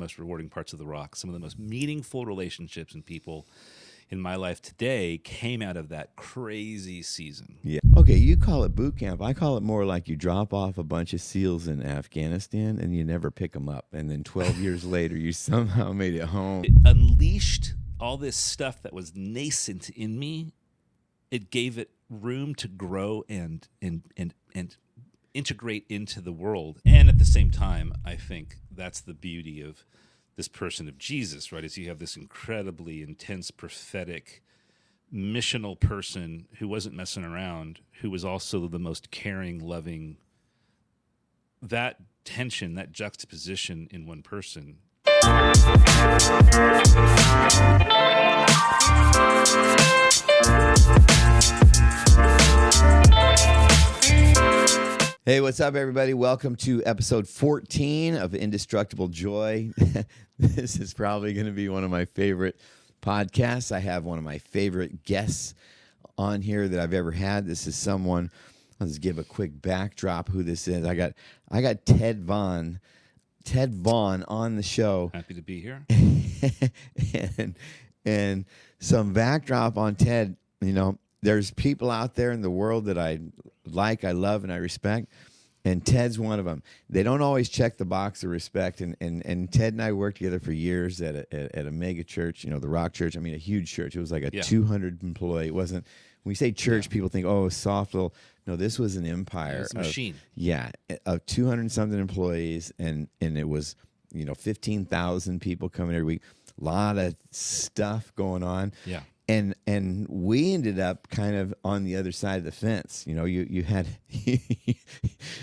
most rewarding parts of The Rock, some of the most meaningful relationships and people in my life today came out of that crazy season. Yeah. Okay, you call it boot camp. I call it more like you drop off a bunch of SEALs in Afghanistan and you never pick them up. And then 12 years later, you somehow made it home. It unleashed all this stuff that was nascent in me. It gave it room to grow and integrate into the world. And at the same time, I think that's the beauty of this person of Jesus, right? Is you have this incredibly intense, prophetic, missional person who wasn't messing around, who was also the most caring, loving. That tension, that juxtaposition in one person. Hey, what's up, everybody? Welcome to episode 14 of Indestructible Joy. This is probably going to be one of my favorite podcasts. I have one of my favorite guests on here that I've ever had. This is someone, I'll just give a quick backdrop who this is. I got Ted Vaughn on the show. Happy to be here. and some backdrop on Ted. You know, there's people out there in the world that I like, I love, and I respect, and Ted's one of them. They don't always check the box of respect, and Ted and I worked together for years at a mega church, you know, the Rock Church. I mean, a huge church. It was like a 200 employee. It wasn't, when we say church, people think, oh, soft little. No, this was an empire. It was a machine. Of 200 something employees, and it was, 15,000 people coming every week. A lot of stuff going on. Yeah. And we ended up kind of on the other side of the fence. You know, you had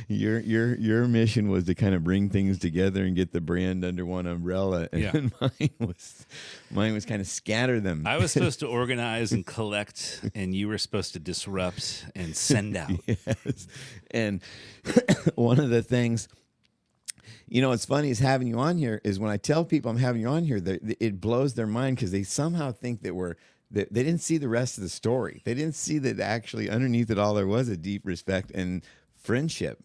your mission was to kind of bring things together and get the brand under one umbrella, and mine was kind of scatter them. I was supposed to organize and collect, and you were supposed to disrupt and send out. Yes. And one of the things, what's funny is having you on here is when I tell people I'm having you on here, it blows their mind because they somehow think that they didn't see the rest of the story. They didn't see that actually underneath it all there was a deep respect and friendship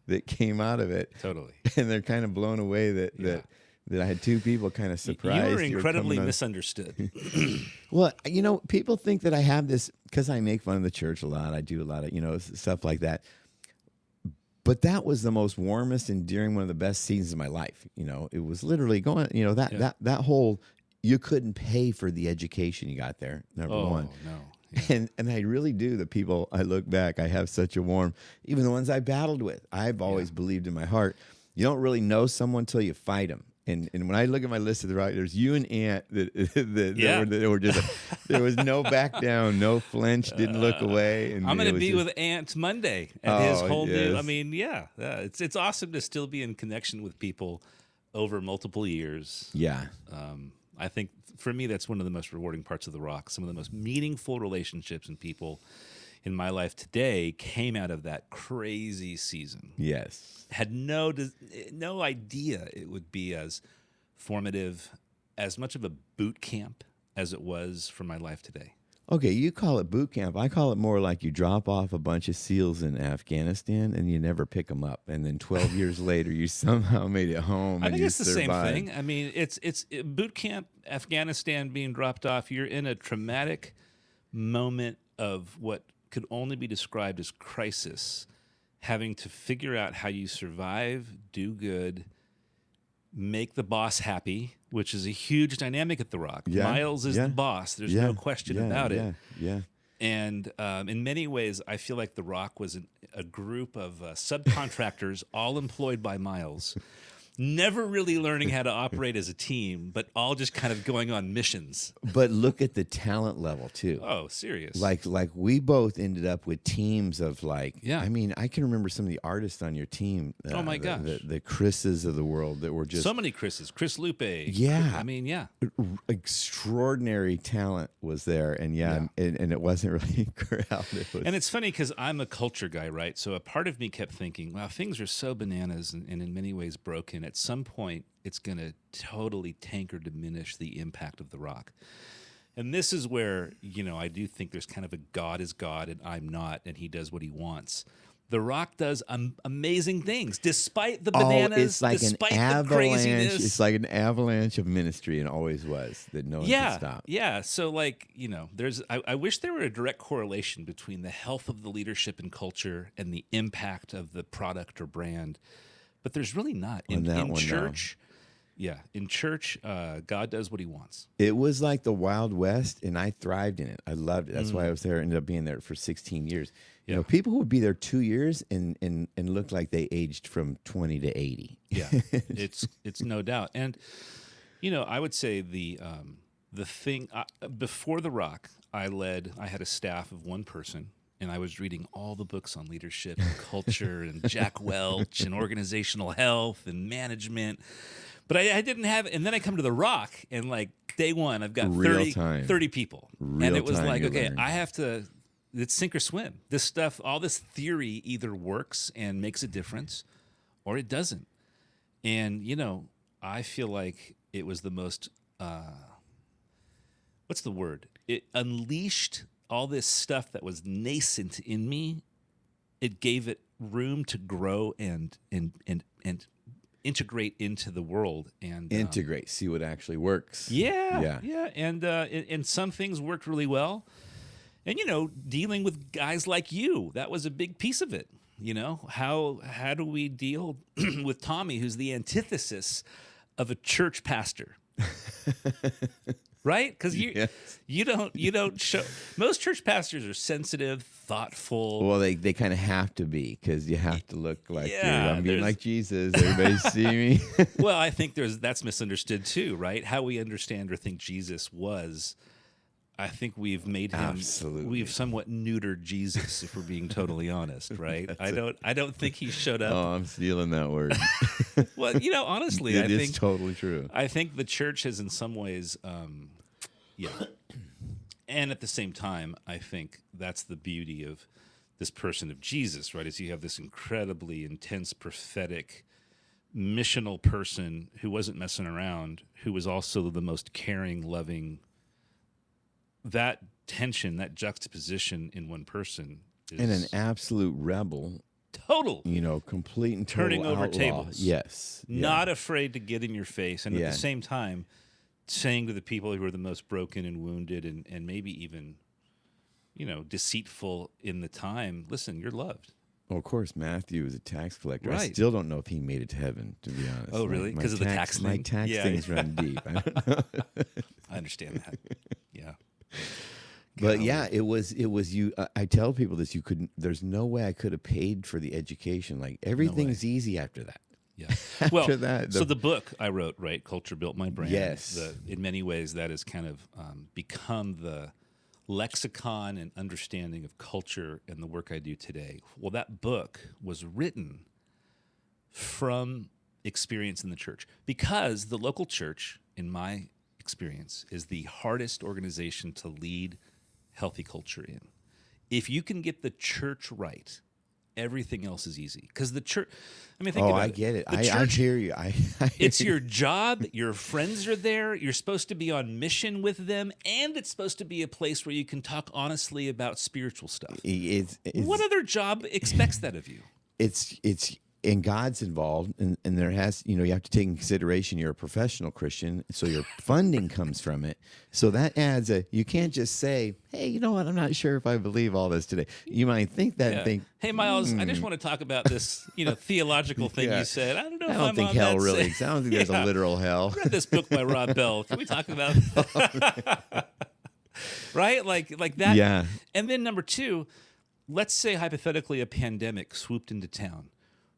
that came out of it. Totally. And they're kind of blown away that I had two people kind of surprised. You were incredibly misunderstood. Well, people think that I have this because I make fun of the church a lot. I do a lot of, stuff like that. But that was the most warmest, endearing, one of the best seasons of my life. It was literally going, that whole, you couldn't pay for the education you got there, number one. No. Yeah. And I really do. The people, I look back, I have such a warm, even the ones I battled with. I've always believed in my heart, you don't really know someone till you fight them. And when I look at my list of the right, there's you and Ant that were just, there was no back down, no flinch, didn't look away. And I'm going to be with Ant Monday at his whole new. I mean, it's awesome to still be in connection with people over multiple years. Yeah. I think for me, that's one of the most rewarding parts of The Rock. Some of the most meaningful relationships and people in my life today came out of that crazy season. Yes. Had no idea it would be as formative, as much of a boot camp as it was for my life today. Okay, you call it boot camp. I call it more like you drop off a bunch of SEALs in Afghanistan and you never pick them up. And then 12 years later, you somehow made it home. I think it's survived. The same thing. I mean, it's boot camp, Afghanistan being dropped off. You're in a traumatic moment of what could only be described as crisis, having to figure out how you survive, do good, make the boss happy, which is a huge dynamic at The Rock. Yeah, Miles is the boss. There's no question about it. Yeah. And in many ways, I feel like The Rock was a group of subcontractors all employed by Miles, never really learning how to operate as a team, but all just kind of going on missions. But look at the talent level, too. Oh, serious. Like we both ended up with teams of Yeah. I mean, I can remember some of the artists on your team. Oh, my gosh. The Chris's of the world that were just... So many Chris's. Chris Lupe. Yeah. I mean, yeah. Extraordinary talent was there. And and it wasn't really crowded. And it's funny because I'm a culture guy, right? So a part of me kept thinking, wow, things are so bananas and in many ways broken. At some point, it's going to totally tank or diminish the impact of The Rock. And this is where, I do think there's kind of a God is God and I'm not, and he does what he wants. The Rock does amazing things despite the bananas, it's like despite an the avalanche. craziness. It's like an avalanche of ministry, and always was, that no one could stop. Yeah. So, like, there's. I wish there were a direct correlation between the health of the leadership and culture and the impact of the product or brand, but there's really not. In church, in church, God does what He wants. It was like the Wild West, and I thrived in it. I loved it. That's why I was there. Ended up being there for 16 years. Yeah. People who would be there 2 years and look like they aged from 20 to 80. Yeah, it's no doubt. And I would say the thing before The Rock, I had a staff of one person, and I was reading all the books on leadership and culture and Jack Welch and organizational health and management. But I didn't have, and then I come to The Rock, and like day one, I've got 30 people. And it was like, okay, I have to, it's sink or swim. This stuff, all this theory either works and makes a difference, or it doesn't. And, I feel like it was the most, what's the word? It unleashed all this stuff that was nascent in me. It gave it room to grow and integrate into the world and integrate, see what actually works. Yeah. And some things worked really well. And dealing with guys like you, that was a big piece of it. How do we deal with Tommy, who's the antithesis of a church pastor? Right? Because you don't show. Most church pastors are sensitive, thoughtful. Well, they kind of have to be, because you have to look like I'm being like Jesus. Everybody see me. Well, I think that's misunderstood too, right? How we understand or think Jesus was. I think we've made him. Absolutely. We've somewhat neutered Jesus, if we're being totally honest, right? I don't think he showed up. Oh, I'm stealing that word. Well, honestly, I think it's totally true. I think the church has, in some ways, and at the same time, I think that's the beauty of this person of Jesus, right? Is you have this incredibly intense, prophetic, missional person who wasn't messing around, who was also the most caring, loving. That tension, that juxtaposition in one person is... And an absolute rebel. Total. Complete and total turning over outlaw. tables. Yes. Not afraid to get in your face. And at the same time, saying to the people who are the most broken and wounded and maybe even, deceitful in the time, listen, you're loved. Well, of course, Matthew was a tax collector. Right. I still don't know if he made it to heaven, to be honest. Oh, really? Because of the tax thing? My tax things run deep. I don't know. I understand that. Yeah. But it was you. I tell people this: there's no way I could have paid for the education. Like everything's easy after that. Yeah. After that, so the book I wrote, right, Culture Built My Brand. Yes. In many ways, that has kind of become the lexicon and understanding of culture and the work I do today. Well, that book was written from experience in the church, because the local church, in my experience, is the hardest organization to lead healthy culture in. If you can get the church right, everything else is easy. Because the church, think about it. I get it. I hear you. It's your job. Your friends are there. You're supposed to be on mission with them. And it's supposed to be a place where you can talk honestly about spiritual stuff. What other job expects that of you? And God's involved, and there has, you have to take in consideration you're a professional Christian, so your funding comes from it. So that adds you can't just say, hey, you know what, I'm not sure if I believe all this today. You might think that and think, hey, Miles, I just want to talk about this, theological thing you said. I don't know if I'm think on hell that really exists. I don't think there's a literal hell. I read this book by Rob Bell. Can we talk about right? Like that. Yeah. And then number two, let's say hypothetically a pandemic swooped into town.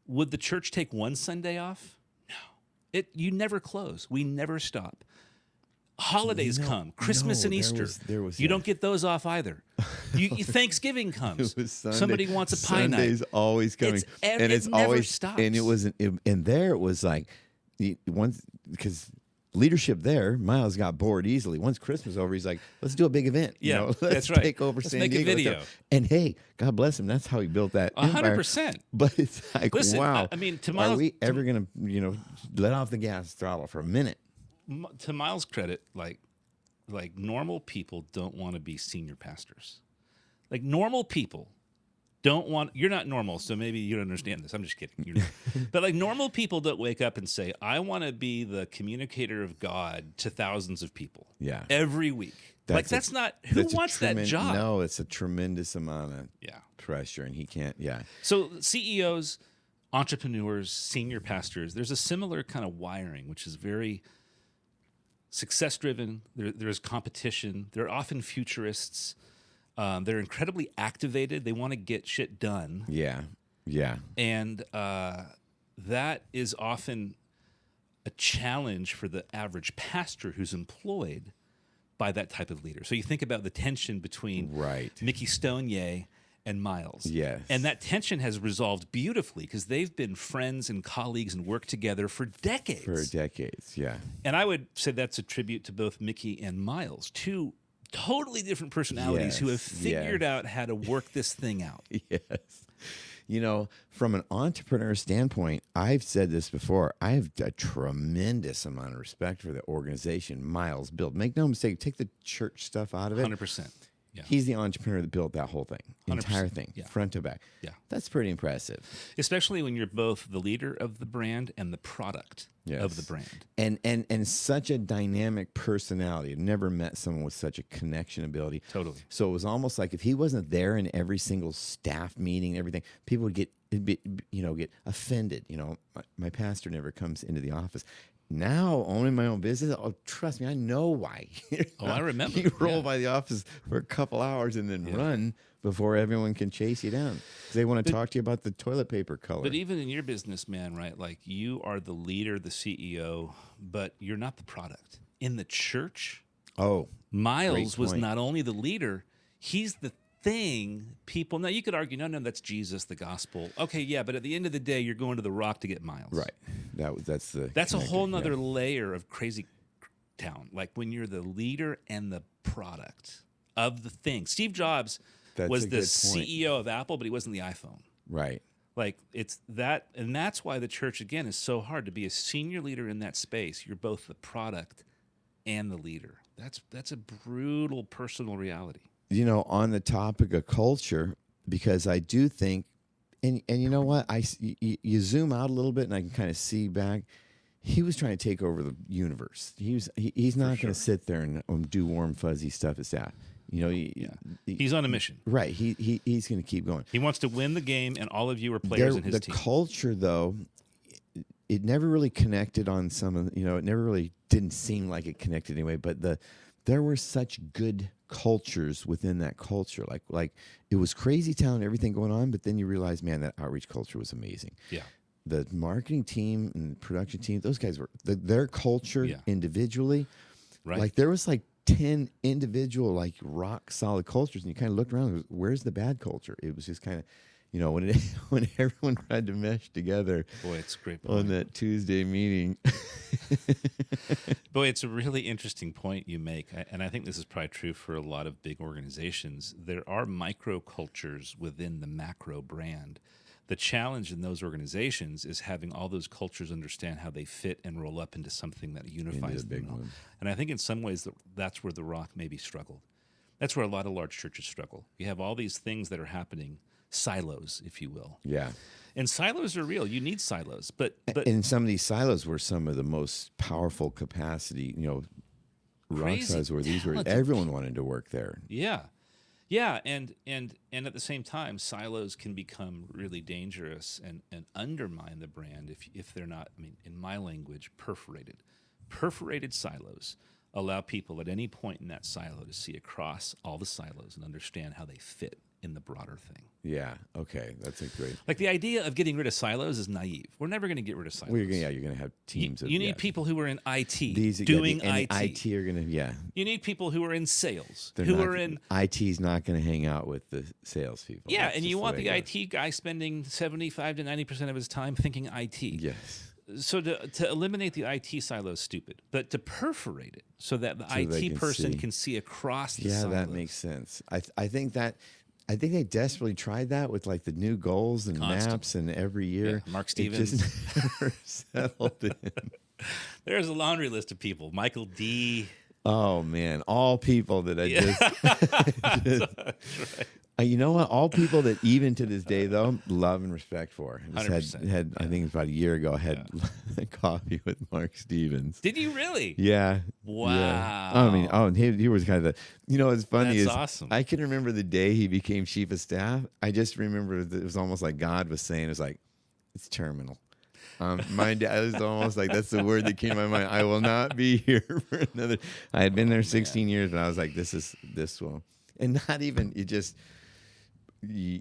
Would the church take one Sunday off? No. You never close. We never stop. Holidays come. Christmas and Easter. You don't get those off either. Thanksgiving comes. Somebody wants a pie night. Sunday's always coming. It never stops. And it was like once, because leadership there, Miles got bored easily. Once Christmas over, he's like, let's do a big event. Yeah, let's right. take over San Diego. Make a video. And hey, God bless him. That's how he built that 100%. But it's like, listen, wow. To Miles, are we ever going to, let off the gas throttle for a minute? To Miles' credit, like normal people don't want to be senior pastors. Like normal people you're not normal, so maybe you don't understand this. I'm just kidding. You're not. But like normal people don't wake up and say, I want to be the communicator of God to thousands of people every week. That's not, who wants that job? No, it's a tremendous amount of pressure, and he can't, So CEOs, entrepreneurs, senior pastors, there's a similar kind of wiring, which is very success-driven. There's competition. They're often futurists. They're incredibly activated. They want to get shit done. Yeah. And that is often a challenge for the average pastor who's employed by that type of leader. So you think about the tension between Mickey Stonye and Miles. Yes. And that tension has resolved beautifully because they've been friends and colleagues and worked together for decades. And I would say that's a tribute to both Mickey and Miles, two totally different personalities who have figured out how to work this thing out. Yes. You know, from an entrepreneur standpoint, I've said this before, I have a tremendous amount of respect for the organization Miles built. Make no mistake, take the church stuff out of it. 100%. Yeah. He's the entrepreneur that built that whole thing, entire thing, front to back. Yeah. That's pretty impressive. Especially when you're both the leader of the brand and the product of the brand. And such a dynamic personality. I've never met someone with such a connection ability. Totally. So it was almost like if he wasn't there in every single staff meeting and everything, people would get offended. You know, my pastor never comes into the office. Now, owning my own business, trust me, I know why. I remember. You roll by the office for a couple hours and then run before everyone can chase you down. They want to talk to you about the toilet paper color. But even in your business, man, right? Like you are the leader, the CEO, but you're not the product. In the church, Miles was not only the leader, he's the thing people. Now you could argue, no, that's Jesus, the gospel. Okay, yeah, but at the end of the day, you're going to the Rock to get Miles. Right. That's a whole nother layer of crazy town. Like when you're the leader and the product of the thing. Steve Jobs was the CEO of Apple, but he wasn't the iPhone. Right. Like it's that, and that's why the church again is so hard to be a senior leader in that space. You're both the product and the leader. That's a brutal personal reality. You know, on the topic of culture, because I do think, and you know what, you zoom out a little bit, and I can kind of see back. He was trying to take over the universe. He's not going to sit there and do warm fuzzy stuff at staff. You know, he's on a mission, right? He's going to keep going. He wants to win the game, and all of you are players in his team. The culture, though, it never really connected on some of. You know, it never really didn't seem like it connected anyway. But there were such good cultures within that culture. Like it was crazy town and everything going on, but then you realize, man, that outreach culture was amazing. Yeah. The marketing team and production team, those guys were their culture individually. Right. Like there was like 10 individual like rock solid cultures, and you kind of looked around. Where's the bad culture? It was just kind of, you know, when everyone tried to mesh together. Boy, it's great on that Tuesday meeting. Boy, it's a really interesting point you make, and I think this is probably true for a lot of big organizations. There are micro cultures within the macro brand. The challenge in those organizations is having all those cultures understand how they fit and roll up into something that unifies them all. And I think in some ways that's where the Rock maybe struggled. That's where a lot of large churches struggle. You have all these things that are happening, silos, if you will. Yeah. And silos are real. You need silos. But and some of these silos were some of the most powerful capacity, you know, rock silos where these were, everyone wanted to work there. Yeah. Yeah, and at the same time, silos can become really dangerous and undermine the brand if they're not, I mean, in my language, perforated. Perforated silos allow people at any point in that silo to see across all the silos and understand how they fit in the broader thing. Yeah, okay, that's a great... Like the idea of getting rid of silos is naive. We're never going to get rid of silos. Well, you're going to have teams You need people who are in IT, IT. IT are going to, You need people who are in sales, IT's not going to hang out with the salespeople. Yeah, and you want the IT guy spending 75 to 90% of his time thinking IT. Yes. So to eliminate the IT silo is stupid, but to perforate it so that the IT person can see across the silos. Yeah, that makes sense. I think they desperately tried that with like the new goals and maps and every year. Yeah, Mark Stevens. It just never settled in. There's a laundry list of people. Michael D. Oh, man. All people that I just... That's right. You know what? All people that even to this day though love and respect for. I just 100%. had I think it's about a year ago. I had coffee with Mark Stevens. Did you really? Yeah. Wow. Yeah. I mean, he was kind of the. You know, what's funny That's is awesome. I can remember the day he became chief of staff. I just remember that it was almost like God was saying, it was like, it's terminal. My dad was almost like, that's the word that came to my mind. I will not be here for another. I had been there 16 years, and I was like, this will, and not even you just.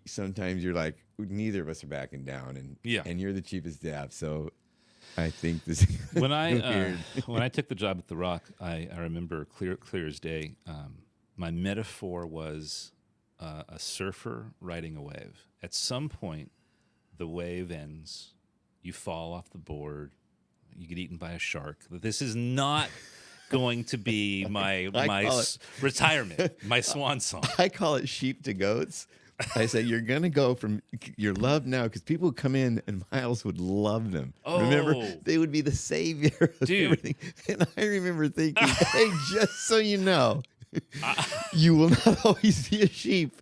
Sometimes you're like, neither of us are backing down, and you're the chief of staff, so I think this. When I took the job at The Rock, I remember clear as day. My metaphor was a surfer riding a wave. At some point, the wave ends. You fall off the board. You get eaten by a shark. This is not going to be my retirement, my swan song. I call it sheep to goats. I say you're gonna go from your love now because people would come in and Miles would love them. Oh. Remember, they would be the savior of everything. And I remember thinking, hey, just so you know, you will not always be a sheep.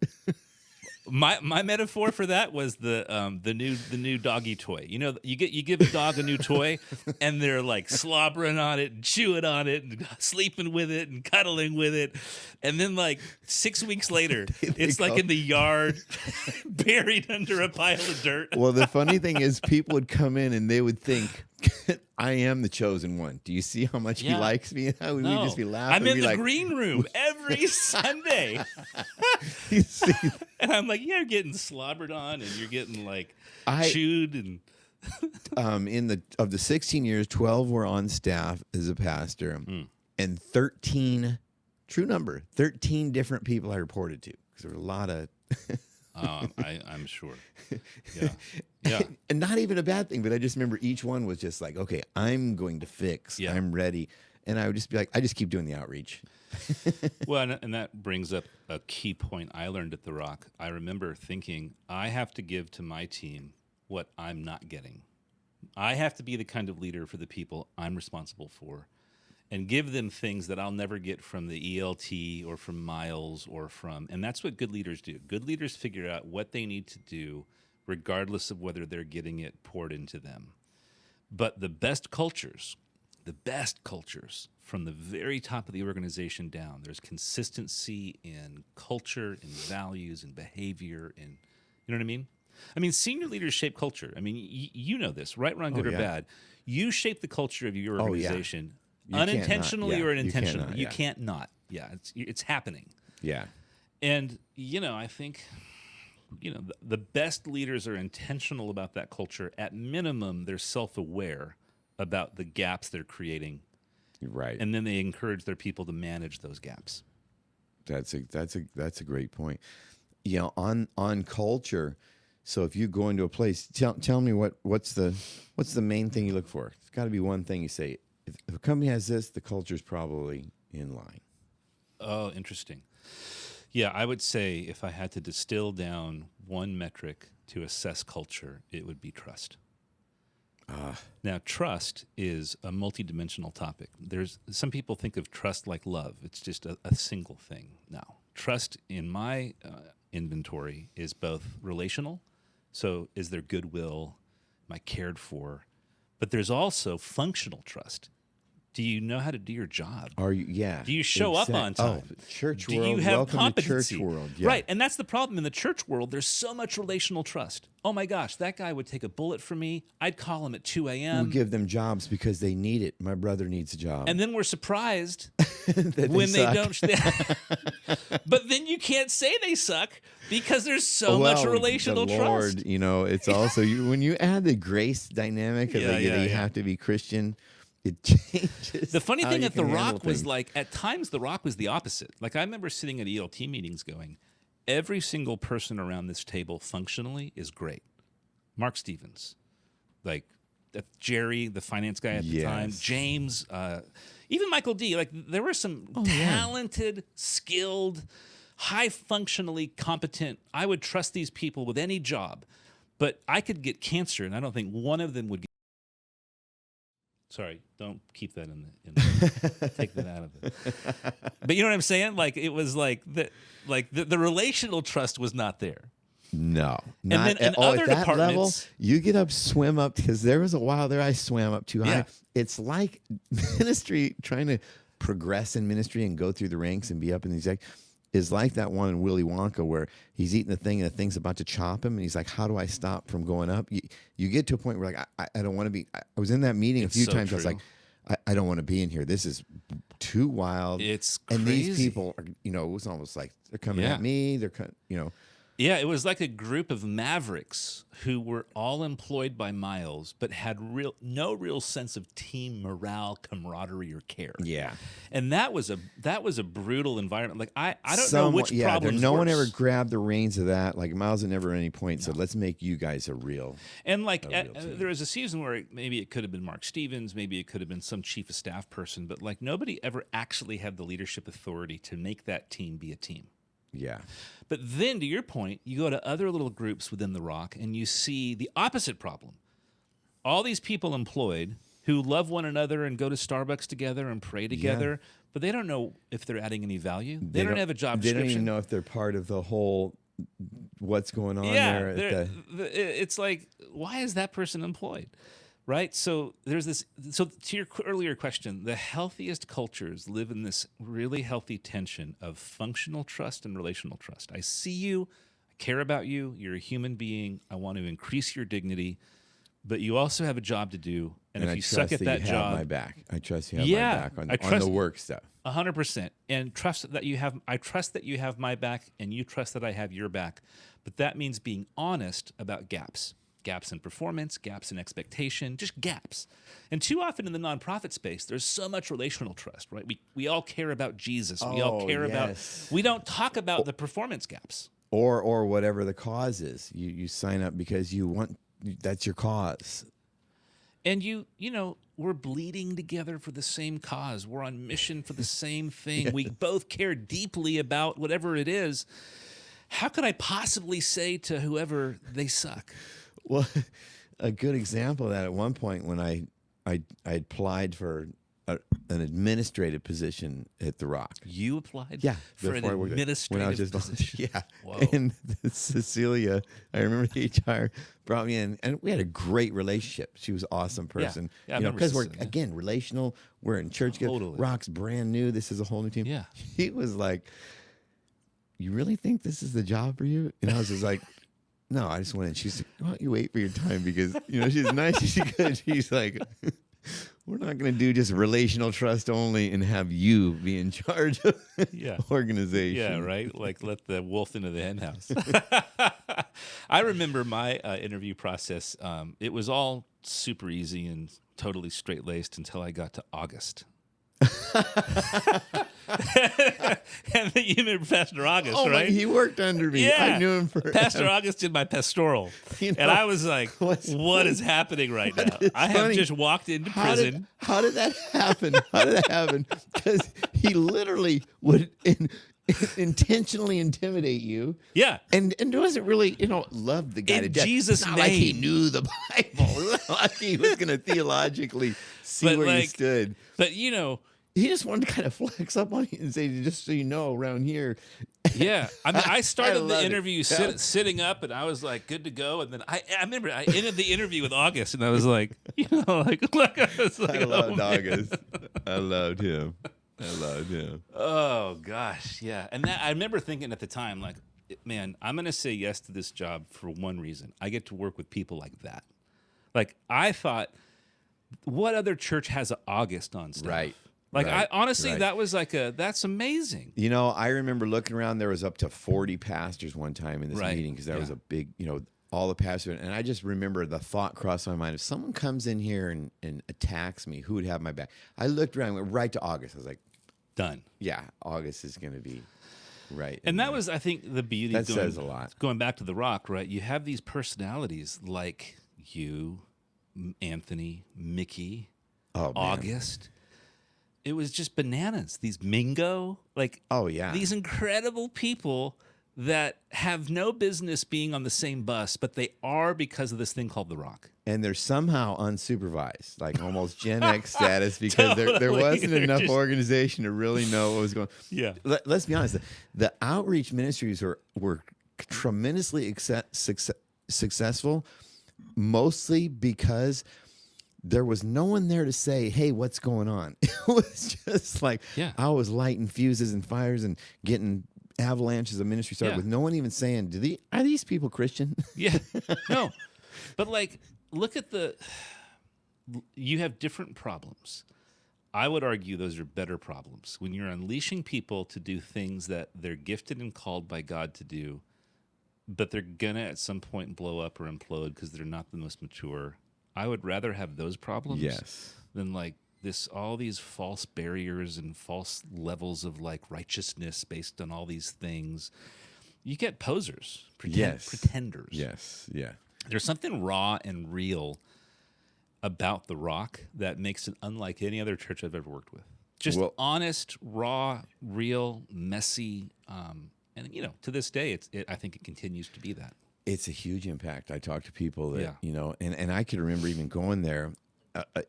My metaphor for that was the new doggy toy. You know, you give a dog a new toy, and they're like slobbering on it, and chewing on it, and sleeping with it, and cuddling with it, and then like 6 weeks later, it's like in the yard, buried under a pile of dirt. Well, the funny thing is, people would come in and they would think, I am the chosen one. Do you see how much he likes me? How would we just be laughing? I'm in the green room every Sunday. You see? And I'm like, you're getting slobbered on, and you're getting like chewed, and of the 16 years, 12 were on staff as a pastor, and 13, true number, 13 different people I reported to because there were a lot of. I'm sure. Yeah. And not even a bad thing, but I just remember each one was just like, okay, I'm going to fix. Yeah. I'm ready. And I would just be like, I just keep doing the outreach. Well, and that brings up a key point I learned at The Rock. I remember thinking, I have to give to my team what I'm not getting. I have to be the kind of leader for the people I'm responsible for and give them things that I'll never get from the ELT or from Miles and that's what good leaders do. Good leaders figure out what they need to do regardless of whether they're getting it poured into them. But the best cultures from the very top of the organization down, there's consistency in culture, in values, in behavior, in, you know what I mean? I mean, senior leaders shape culture. I mean, you know this, right, wrong, good, or bad. You shape the culture of your organization unintentionally or intentionally. You can't not. Yeah, it's happening. Yeah. And, I think, the best leaders are intentional about that culture. At minimum, they're self-aware about the gaps they're creating. Right. And then they encourage their people to manage those gaps. That's a great point. On culture, so if you go into a place, tell me what's the main thing you look for? It's got to be one thing you say. If a company has this, the culture's probably in line. Oh, interesting. Yeah, I would say if I had to distill down one metric to assess culture, it would be trust. Now, trust is a multidimensional topic. There's some people think of trust like love. It's just a single thing. No, trust in my inventory is both relational. So is there goodwill? Am I cared for? But there's also functional trust. Do you know how to do your job? Are you? Yeah. Do you show up on time? Oh, church do world. You have Welcome competency? To church world. Yeah. Right, and that's the problem in the church world. There's so much relational trust. Oh my gosh, that guy would take a bullet for me. I'd call him at 2 a.m. We give them jobs because they need it. My brother needs a job. And then we're surprised when they don't. But then you can't say they suck because there's so much relational the Lord, trust. It's also when you add the grace dynamic of you have to be Christian. It changes. The funny thing at The Rock was like, at times The Rock was the opposite. Like I remember sitting at ELT meetings going, every single person around this table functionally is great. Mark Stevens, like Jerry, the finance guy at the time, James, even Michael D. Like there were some talented, skilled, high functionally competent. I would trust these people with any job, but I could get cancer, and I don't think one of them would get. Sorry, don't keep that in take that out of it. But you know what I'm saying? Like it was like the relational trust was not there. No, And then in other at that level, departments, you get up, swim up, because there was a while there I swam up too high. Yeah. It's like ministry, trying to progress in ministry and go through the ranks and be up in these is like that one in Willy Wonka where he's eating the thing and the thing's about to chop him and he's like, how do I stop from going up? You get to a point where like, I don't want to be. I was in that meeting a few times. True. I was like, I don't want to be in here. This is too wild. It's and crazy. these people are, it was almost like they're coming at me. They're Yeah, it was like a group of mavericks who were all employed by Miles, but had no real sense of team morale, camaraderie, or care. Yeah, and that was a brutal environment. Like I don't know which problems. No worse. one ever grabbed the reins of that. Like Miles had never at any point said, "Let's make you guys a real." And like there was a season where maybe it could have been Mark Stevens, maybe it could have been some chief of staff person, but like nobody ever actually had the leadership authority to make that team be a team. Yeah. But then, to your point, you go to other little groups within the Rock and you see the opposite problem. All these people employed who love one another and go to Starbucks together and pray together, but they don't know if they're adding any value. They don't have a job description. They don't even know if they're part of the whole what's going on there. It's like, why is that person employed? Right? So there's this. So to your earlier question, the healthiest cultures live in this really healthy tension of functional trust and relational trust. I see you, I care about you, you're a human being, I want to increase your dignity, but you also have a job to do. And if you suck at that job, have my back. I trust you have my back on the work stuff. 100%. And trust that you have. I trust that you have my back, and you trust that I have your back. But that means being honest about gaps. Gaps in performance, gaps in expectation, just gaps. And too often in the nonprofit space, there's so much relational trust, right? We all care about Jesus. We all care about. We don't talk about the performance gaps. Or whatever the cause is. You sign up because you want. That's your cause. And you know, we're bleeding together for the same cause. We're on mission for the same thing. Yeah. We both care deeply about whatever it is. How could I possibly say to whoever they suck? Well, a good example of that at one point when I applied for an administrative position at The Rock. You applied? Yeah. For an administrative position? Yeah. Whoa. And Cecilia, I remember HR brought me in, and we had a great relationship. She was an awesome person. Yeah, because we're, again, relational. We're in church. Totally. Rock's brand new. This is a whole new team. Yeah. He was like, you really think this is the job for you? And I was just like, no, I just went in. She's like, why don't you wait for your time? Because, she's nice. She's good. She's like, we're not going to do just relational trust only and have you be in charge of organization. Yeah, right? Like let the wolf into the hen house. I remember my interview process. It was all super easy and totally straight-laced until I got to August. And you remember Pastor August, right? He worked under me. Yeah. I knew him for Pastor August did my pastoral. And I was like, what is happening right now? I have just walked into prison. How did that happen? Because he literally would intentionally intimidate you. Yeah. And wasn't really, loved the guy in to death. Jesus' It's not name. like he knew the Bible. Like he was going to theologically see where he stood. But, he just wanted to kind of flex up on you and say, just so you know, around here. Yeah. I mean, I started the interview sitting up, and I was like, good to go. And then I remember I ended the interview with August, and I was like, I loved August. I loved him. Oh, gosh. Yeah. And that I remember thinking at the time, like, man, I'm going to say yes to this job for one reason. I get to work with people like that. Like, I thought, what other church has an August on staff? Right. Like, I honestly, that was like that's amazing. I remember looking around, there was up to 40 pastors one time in this meeting because that was a big, all the pastors. And I just remember the thought crossed my mind, if someone comes in here and attacks me, who would have my back? I looked around, went right to August. I was like, done. Yeah, August is going to be right. And that was, I think, the beauty. That says a lot. Going back to The Rock, right? You have these personalities like you, Anthony, Mickey, August. It was just bananas. These Mingo, these incredible people that have no business being on the same bus, but they are because of this thing called The Rock. And they're somehow unsupervised, like almost Gen X status, because there wasn't enough organization to really know what was going on. Yeah. Let's be honest. The outreach ministries were tremendously successful, mostly because there was no one there to say, hey, what's going on? It was just like I was lighting fuses and fires and getting avalanches of ministry started with no one even saying, are these people Christian? Yeah. No. But like, look at you have different problems. I would argue those are better problems. When you're unleashing people to do things that they're gifted and called by God to do, but they're going to at some point blow up or implode because they're not the most mature. I would rather have those problems than like all these false barriers and false levels of like righteousness based on all these things. You get posers, pretenders. Yes, yeah. There's something raw and real about The Rock that makes it unlike any other church I've ever worked with. Just honest, raw, real, messy, and to this day, I think it continues to be that. It's a huge impact. I talk to people that and I can remember even going there.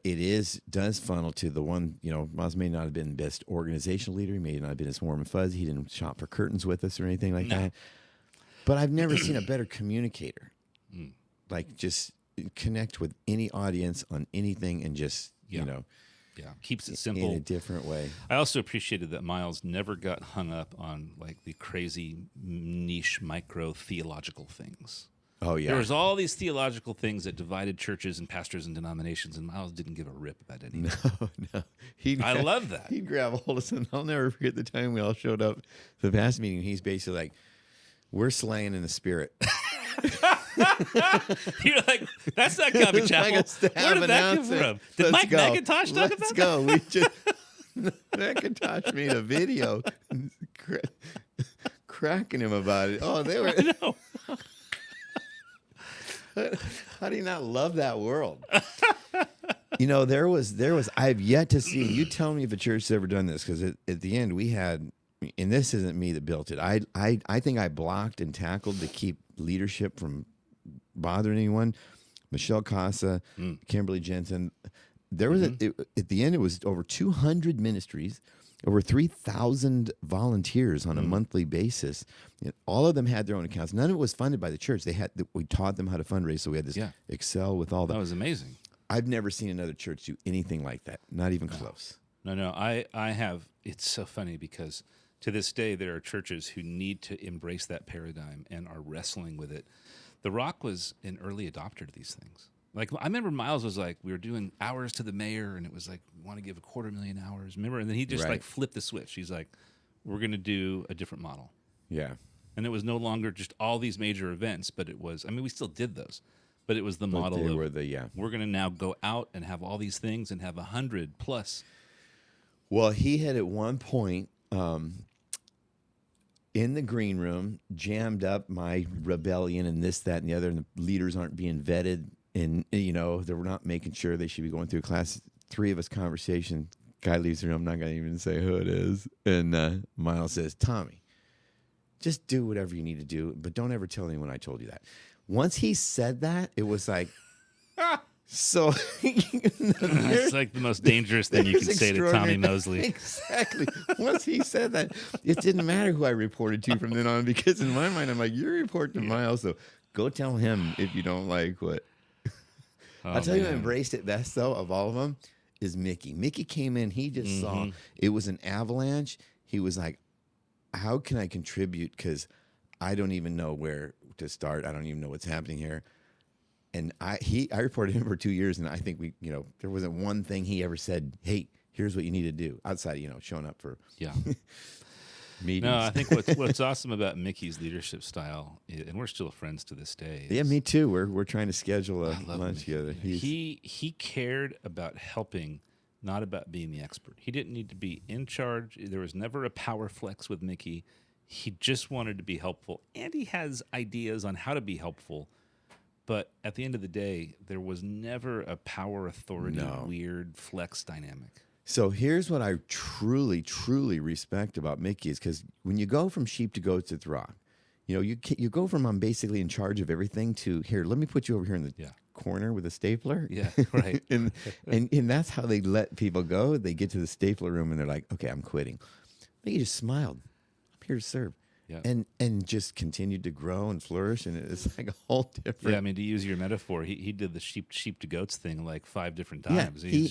It does funnel to the one. Miles may not have been the best organizational leader. He may not have been as warm and fuzzy. He didn't shop for curtains with us or anything like that. But I've never seen a better communicator. Like just connect with any audience on anything and just keeps it simple in a different way. I also appreciated that Miles never got hung up on like the crazy niche micro theological things. Oh yeah, there was all these theological things that divided churches and pastors and denominations, and Miles didn't give a rip about any. No. I love that. He'd grab a hold of something. I'll never forget the time we all showed up to the past meeting. He's basically like, "We're slaying in the spirit." You're like, that's not Calvary Chapel. Where did that come from? Did Mike McIntosh talk about that? Let's go. We just McIntosh made a video cracking him about it. Oh, they were. I know. How do you not love that world? There was. I've yet to see. You tell me if a church has ever done this, because at the end we had, and this isn't me that built it. I think I blocked and tackled to keep leadership from bothering anyone. Michelle Casa, Kimberly Jensen. There was at the end. It was over 200 ministries, over 3,000 volunteers on a monthly basis. All of them had their own accounts. None of it was funded by the church. We taught them how to fundraise, so we had this Excel with all that. That was amazing. I've never seen another church do anything like that. Not even close. No. I have. It's so funny because to this day there are churches who need to embrace that paradigm and are wrestling with it. The Rock was an early adopter to these things. Like, I remember Miles was like, we were doing hours to the mayor, and it was like, we want to give 250,000 hours. Remember? And then he just like flipped the switch. He's like, we're going to do a different model. Yeah. And it was no longer just all these major events, but it was, we still did those, but it was the model of, we're going to now go out and have all these things and have 100 plus. Well, he had at one point, in the green room, jammed up my rebellion and this, that, and the other, and the leaders aren't being vetted. And, they were not making sure they should be going through class. 3 of us conversation. Guy leaves the room. I'm not going to even say who it is. And Miles says, Tommy, just do whatever you need to do, but don't ever tell anyone I told you that. Once he said that, it was like, so. It's like the most dangerous thing you can say to Tommy Mosley. Exactly. Once he said that, it didn't matter who I reported to from then on, because in my mind, I'm like, you're reporting to Miles, so go tell him if you don't like what. I'll tell you who embraced it best, though, of all of them, is Mickey. Mickey came in. He just saw it was an avalanche. He was like, how can I contribute? Because I don't even know where to start. I don't even know what's happening here. And I reported him for 2 years, and I think there wasn't one thing he ever said, hey, here's what you need to do, outside of, showing up for meetings. No, I think what's awesome about Mickey's leadership style, and we're still friends to this day. Yeah, me too. We're trying to schedule a lunch together. He cared about helping, not about being the expert. He didn't need to be in charge. There was never a power flex with Mickey. He just wanted to be helpful, and he has ideas on how to be helpful. But at the end of the day, there was never a power authority weird flex dynamic. So here's what I truly, truly respect about Mickey is because when you go from sheep to goats at the Rock, you go from I'm basically in charge of everything to here. Let me put you over here in the corner with a stapler. Yeah, right. and that's how they let people go. They get to the stapler room and they're like, okay, I'm quitting. But he just smiled. I'm here to serve. Yeah. And just continued to grow and flourish, and it's like a whole different. Yeah, I mean, to use your metaphor, he did the sheep to goats thing like 5 different times. He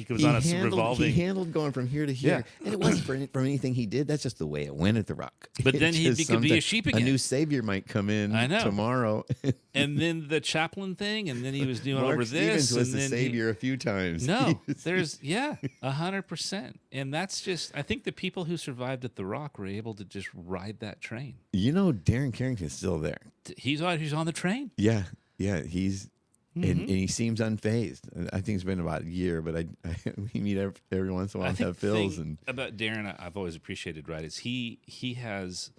goes on a revolving. He handled going from here to here, and it wasn't from anything he did. That's just the way it went at the Rock. But then he could be a sheep again. A new savior might come in tomorrow. And then the chaplain thing, and then he was doing Mark over Stevens this. was and the then savior a few times. No, there's 100%, and that's just. I think the people who survived at the Rock were able to just ride that train. Darren Carrington's still there. He's on the train. Yeah, he's and he seems unfazed. I think it's been about a year, but we meet every once in a while and have Phil's. And about Darren, I've always appreciated, right, is he has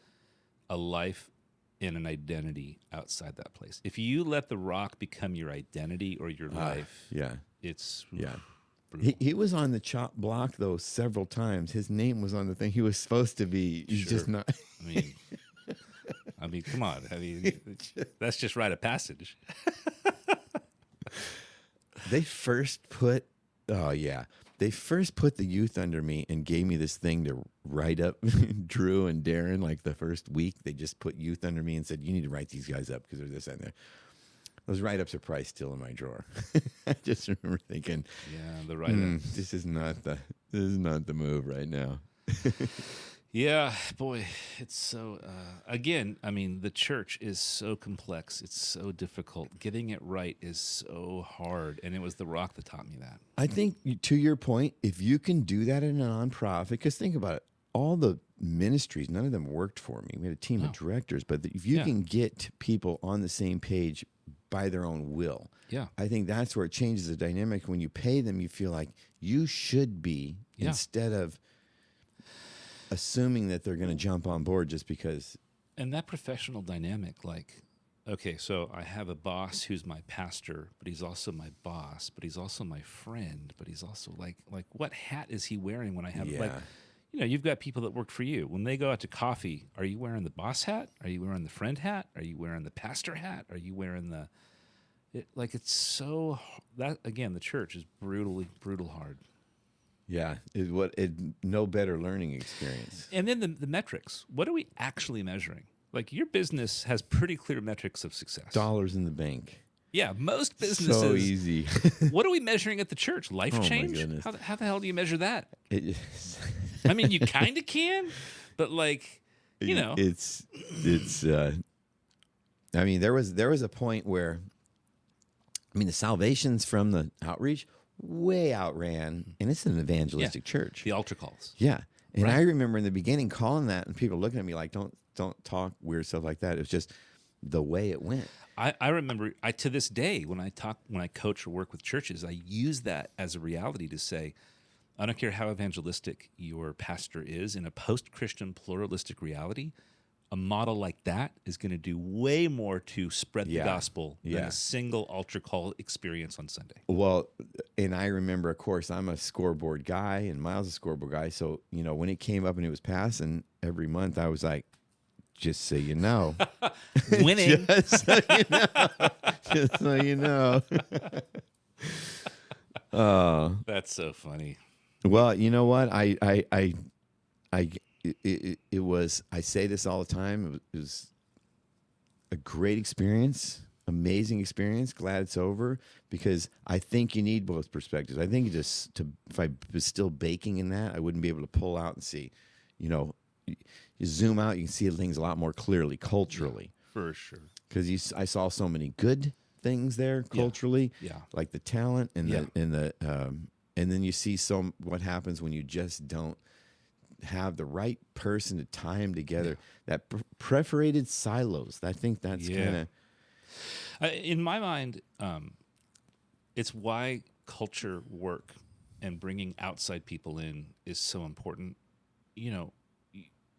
a life and an identity outside that place. If you let the Rock become your identity or your life, it's He was on the chop block though several times. His name was on the thing. He was supposed to be. He's just not. I mean, come on. That's just rite of passage. They first put the youth under me and gave me this thing to write up Drew and Darren. Like the first week, they just put youth under me and said, "You need to write these guys up because they're this and that." Those write-ups are probably still in my drawer. I just remember thinking, the write-up. This is not the move right now. Yeah, boy, it's so. Again, I mean, the church is so complex. It's so difficult. Getting it right is so hard, and it was the Rock that taught me that. I think, to your point, if you can do that in a nonprofit, because think about it, all the ministries, none of them worked for me. We had a team of directors, but if you can get people on the same page by their own will, I think that's where it changes the dynamic. When you pay them, you feel like you should be instead of assuming that they're going to jump on board just because. And that professional dynamic, like, okay, so I have a boss who's my pastor, but he's also my boss, but he's also my friend, but he's also like what hat is he wearing when I have you've got people that work for you. When they go out to coffee, are you wearing the boss hat? Are you wearing the friend hat? Are you wearing the pastor hat? Are you wearing it's so that again, the church is brutal hard. Yeah, no better learning experience. And then the metrics. What are we actually measuring? Like your business has pretty clear metrics of success. Dollars in the bank. Yeah, most businesses. So easy. What are we measuring at the church? Life change? My goodness. How the hell do you measure that? I mean, you kind of can, but it's. I mean, there was a point where, the salvations from the outreach way outran, and it's an evangelistic church. The altar calls. Yeah. And I remember in the beginning calling that and people looking at me like, don't talk weird stuff like that. It was just the way it went. I remember to this day when I coach or work with churches, I use that as a reality to say, I don't care how evangelistic your pastor is in a post-Christian pluralistic reality, a model like that is going to do way more to spread the gospel than a single altar call experience on Sunday. Well, and I remember, of course, I'm a scoreboard guy and Miles is a scoreboard guy. So, when it came up and it was passing every month, I was like, just so you know. Winning. Just so you know. Just so you know. That's so funny. Well, you know what? It was, I say this all the time, it was a great experience, amazing experience. Glad it's over because I think you need both perspectives. I think if I was still baking in that, I wouldn't be able to pull out and see, you zoom out, you can see things a lot more clearly culturally. For sure. Because I saw so many good things there culturally, like the talent and and then you see what happens when you just don't have the right person to tie them together. That perforated silos. I think that's kind of. In my mind, it's why culture work and bringing outside people in is so important.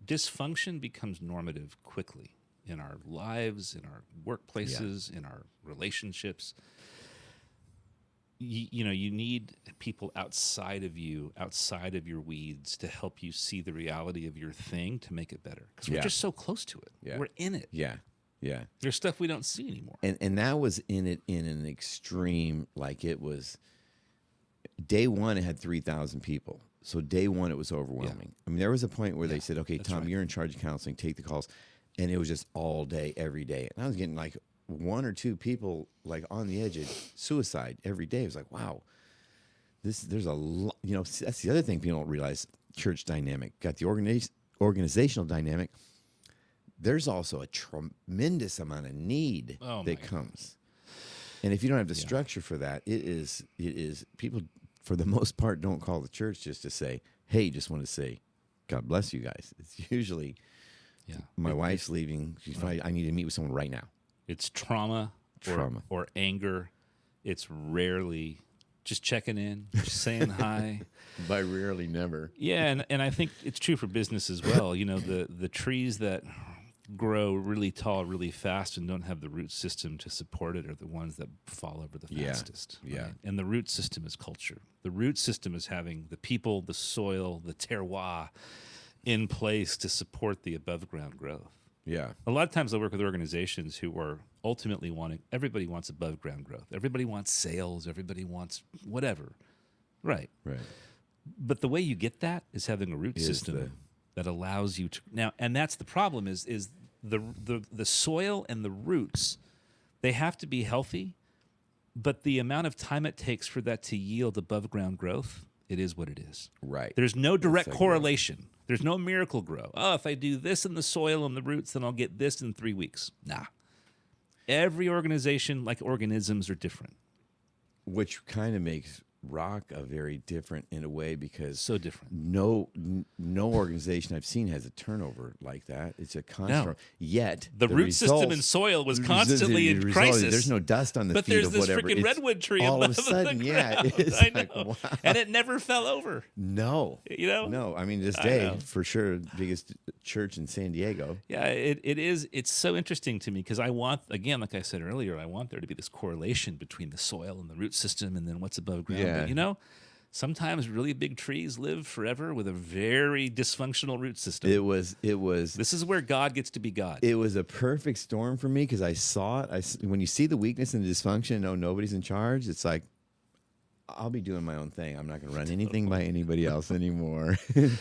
Dysfunction becomes normative quickly in our lives, in our workplaces, in our relationships. you need people outside of you, outside of your weeds, to help you see the reality of your thing to make it better. Because we're just so close to it. Yeah. We're in it. Yeah. Yeah. There's stuff we don't see anymore. And that was in it in an extreme, like it was day one, it had 3,000 people. So day one, it was overwhelming. I mean, there was a point where they said, okay, Tom, you're in charge of counseling, take the calls. And it was just all day, every day. And I was getting like one or two people like on the edge of suicide every day. It was like, wow, there's a lot, that's the other thing people don't realize. Church dynamic, got the organizational dynamic. There's also a tremendous amount of need that comes. And if you don't have the structure for that, it is people, for the most part, don't call the church just to say, hey, just want to say, God bless you guys. It's usually, my wife's leaving. She's probably, I need to meet with someone right now. It's trauma. Or anger. It's rarely just checking in, just saying hi. By rarely, never. Yeah, and I think it's true for business as well. The trees that grow really tall really fast and don't have the root system to support it are the ones that fall over the fastest. Yeah. Right? And the root system is culture. The root system is having the people, the soil, the terroir in place to support the above ground growth. Yeah. A lot of times I work with organizations who are ultimately everybody wants above ground growth. Everybody wants sales. Everybody wants whatever. Right. But the way you get that is having a root system that allows you to now, and that's the problem is the soil and the roots, they have to be healthy, but the amount of time it takes for that to yield above ground growth, it is what it is. Right. There's no direct correlation. There's no miracle grow. Oh, if I do this in the soil and the roots, then I'll get this in 3 weeks. Nah. Every organization, like organisms, are different. Which kind of makes rock a very different in a way, because so different. No organization I've seen has a turnover like that. It's a constant. Yet the root system in soil was constantly in crisis. There's no dust on the feet of whatever. But there's this freaking redwood tree all of a sudden, it's I like, know. wow. And it never fell over. No, no. I mean, this day for sure, biggest church in San Diego. Yeah, it is. It's so interesting to me because I want, again, like I said earlier, I want there to be this correlation between the soil and the root system, and then what's above ground. Yeah. But, sometimes really big trees live forever with a very dysfunctional root system. It was. This is where God gets to be God. It was a perfect storm for me because I saw it. When you see the weakness and the dysfunction, nobody's in charge. It's like, I'll be doing my own thing. I'm not going to run anything by anybody else anymore.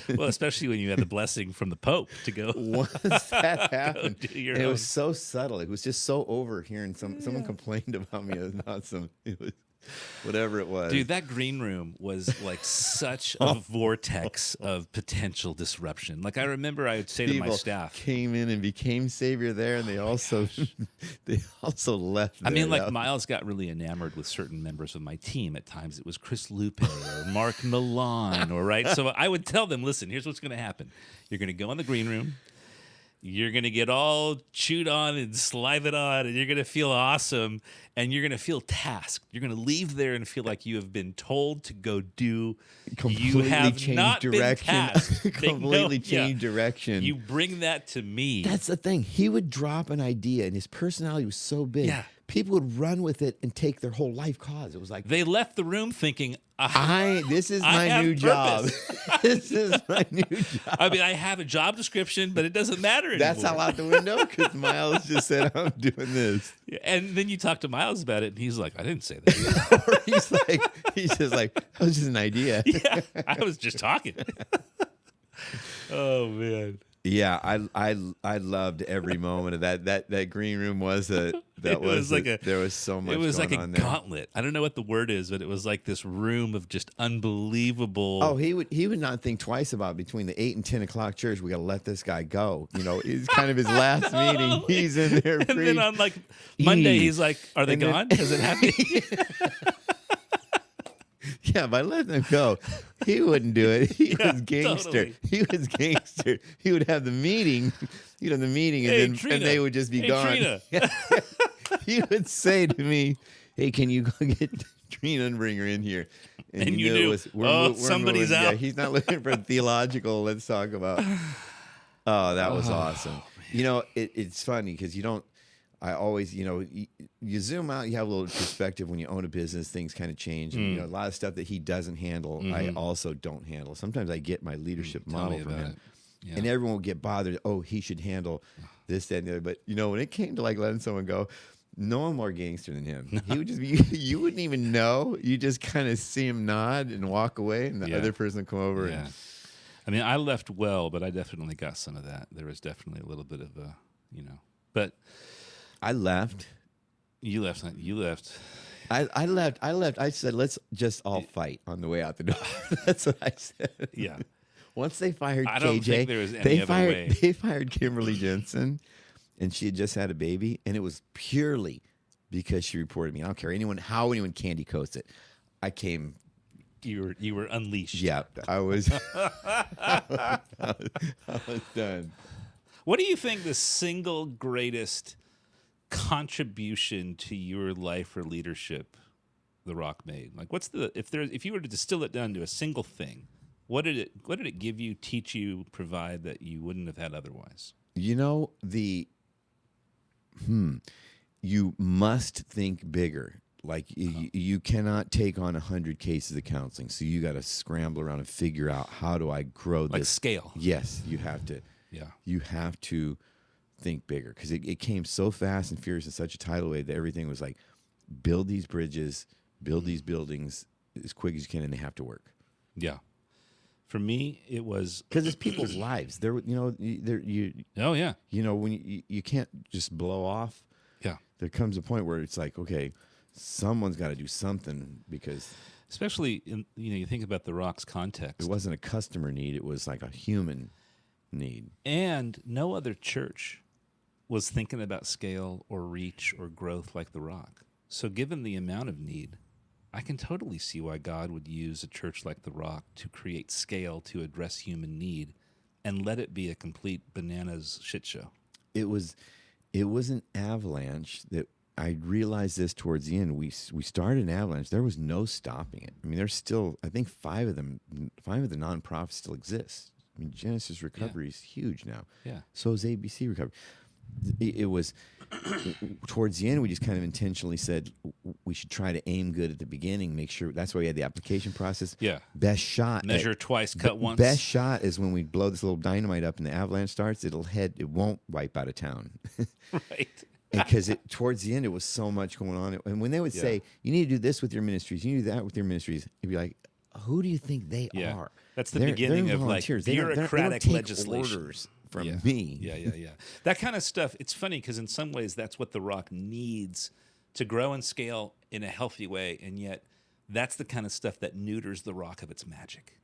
Well, especially when you had the blessing from the Pope to go. Once that happened, it was so subtle. It was just so over hearing someone complained about me about it was whatever it was. Dude, that green room was like such a vortex of potential disruption. Like I remember I would say to my staff, came in and became savior there, and they also left. I mean, like Miles got really enamored with certain members of my team. At times it was Chris Lupe or Mark Milan, So I would tell them, listen, here's what's going to happen. You're going to go in the green room. You're going to get all chewed on and salivated on, and you're going to feel awesome, and you're going to feel tasked. You're going to leave there and feel like you have been told to go do. Completely you have changed not direction. Been tasked. Completely changed direction. You bring that to me. That's the thing. He would drop an idea, and his personality was so big. Yeah. People would run with it and take their whole life cause. It was like they left the room thinking, this is my new job. This is my new job. I mean, I have a job description, but it doesn't matter anymore. That's all out the window because Miles just said, I'm doing this. And then you talk to Miles about it, and he's like, I didn't say that. Or he's just like, that was just an idea. Yeah, I was just talking. Oh, man. Yeah, I loved every moment of that. That green room was there was so much. It was going like a on there. gauntlet. I don't know what the word is, but it was like this room of just unbelievable. Oh, he would not think twice about between the 8 and 10 o'clock church. We got to let this guy go. It's kind of his last meeting. He's in there. And then on like Monday, he's like, "Are they gone? Has it happened?" Yeah, by letting him go, he wouldn't do it. He was gangster. Totally. He was gangster. He would have the meeting, and and they would just be gone. He would say to me, "Hey, can you go get Trina and bring her in here?" And you knew, somebody's out. Yeah, he's not looking for theological. Let's talk about. Oh, that was awesome. Man. It's funny because you don't. I always, you zoom out, you have a little perspective when you own a business, things kind of change. And, a lot of stuff that he doesn't handle, I also don't handle. Sometimes I get my leadership model from him. Yeah. And everyone will get bothered. Oh, he should handle this, that, and the other. But, when it came to like letting someone go, no one more gangster than him. He would just be, you wouldn't even know. You just kind of see him nod and walk away, and the other person would come over. Yeah. And, I mean, I left well, but I definitely got some of that. There was definitely a little bit of a, but I left. You left. You left. I left. I said, let's just all fight on the way out the door. That's what I said. Yeah. Once they fired I don't KJ, think there was any other way. They fired Kimberly Jensen, and she had just had a baby, and it was purely because she reported me. I don't care how anyone candy coats it. I came. You were unleashed. Yeah, I was. I was done. What do you think the single greatest contribution to your life or leadership The Rock made? Like, if you were to distill it down to a single thing, what did it give you, teach you, provide that you wouldn't have had otherwise? You must think bigger. Like you cannot take on 100 cases of counseling, so you got to scramble around and figure out how do I grow this. Like scale. Yes, you have to. Yeah, you have to think bigger because it came so fast and furious in such a tidal wave that everything was like, build these bridges, build these buildings as quick as you can, and they have to work. Yeah. For me, it was because it's people's lives. Oh yeah. When you can't just blow off. Yeah. There comes a point where it's like, okay, someone's got to do something because, especially in you think about The Rock's context. It wasn't a customer need; it was like a human need. And no other church was thinking about scale or reach or growth like The Rock. So, given the amount of need, I can totally see why God would use a church like The Rock to create scale to address human need, and let it be a complete bananas shit show. It was an avalanche that I realized this towards the end. We started an avalanche. There was no stopping it. I mean, there's still, I think 5 of the nonprofits still exist. I mean, Genesis Recovery is huge now. Yeah. So is ABC Recovery. It was towards the end. We just kind of intentionally said we should try to aim good at the beginning. Make sure that's why we had the application process. Yeah. Best shot. Measure twice, cut once. Best shot is when we blow this little dynamite up and the avalanche starts. It won't wipe out of town. Right. Because towards the end, it was so much going on. And when they would say, you need to do this with your ministries, you need to do that with your ministries, it'd be like, who do you think they are? That's the beginning of like bureaucratic legislation. Orders from me. Yeah. That kind of stuff, it's funny because in some ways that's what The Rock needs to grow and scale in a healthy way. And yet that's the kind of stuff that neuters The Rock of its magic.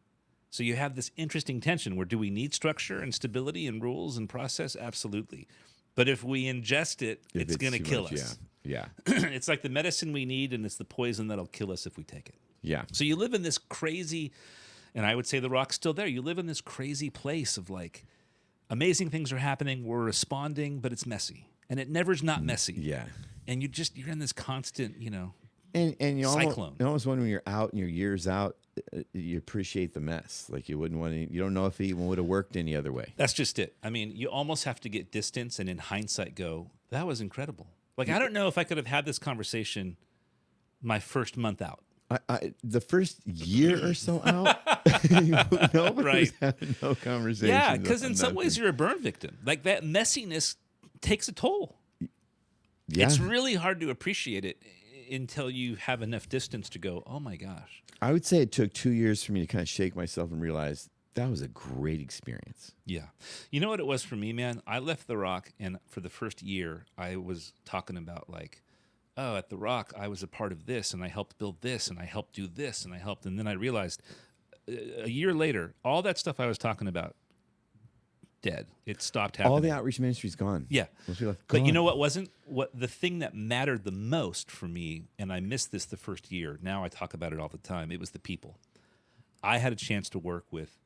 So you have this interesting tension where do we need structure and stability and rules and process? Absolutely. But if we ingest it, it's going to kill us. Yeah. It's like the medicine we need, and it's the poison that'll kill us if we take it. Yeah. So you live in this crazy, and I would say The Rock's still there. You live in this crazy place of like, amazing things are happening. We're responding, but it's messy, and it never's not messy. Yeah. And you're in this constant, and you cyclone. Almost when you're out and your year's out, you appreciate the mess. Like you wouldn't want to. You don't know if it even would have worked any other way. That's just it. I mean, you almost have to get distance, and in hindsight, go, that was incredible. Like I don't know if I could have had this conversation my first month out. The first year or so out, nobody was having no conversation. Yeah, because in some ways you're a burn victim. Like that messiness takes a toll. Yeah. It's really hard to appreciate it until you have enough distance to go, oh my gosh. I would say it took 2 years for me to kind of shake myself and realize that was a great experience. Yeah. You know what it was for me, man? I left The Rock, and for the first year, I was talking about like, oh, at The Rock, I was a part of this, and I helped build this, and I helped do this, and then I realized a year later, all that stuff I was talking about, dead. It stopped happening. All the outreach ministry's gone. Yeah. Gone. But you know what wasn't? What the thing that mattered the most for me, and I missed this the first year, now I talk about it all the time, it was the people. I had a chance to work with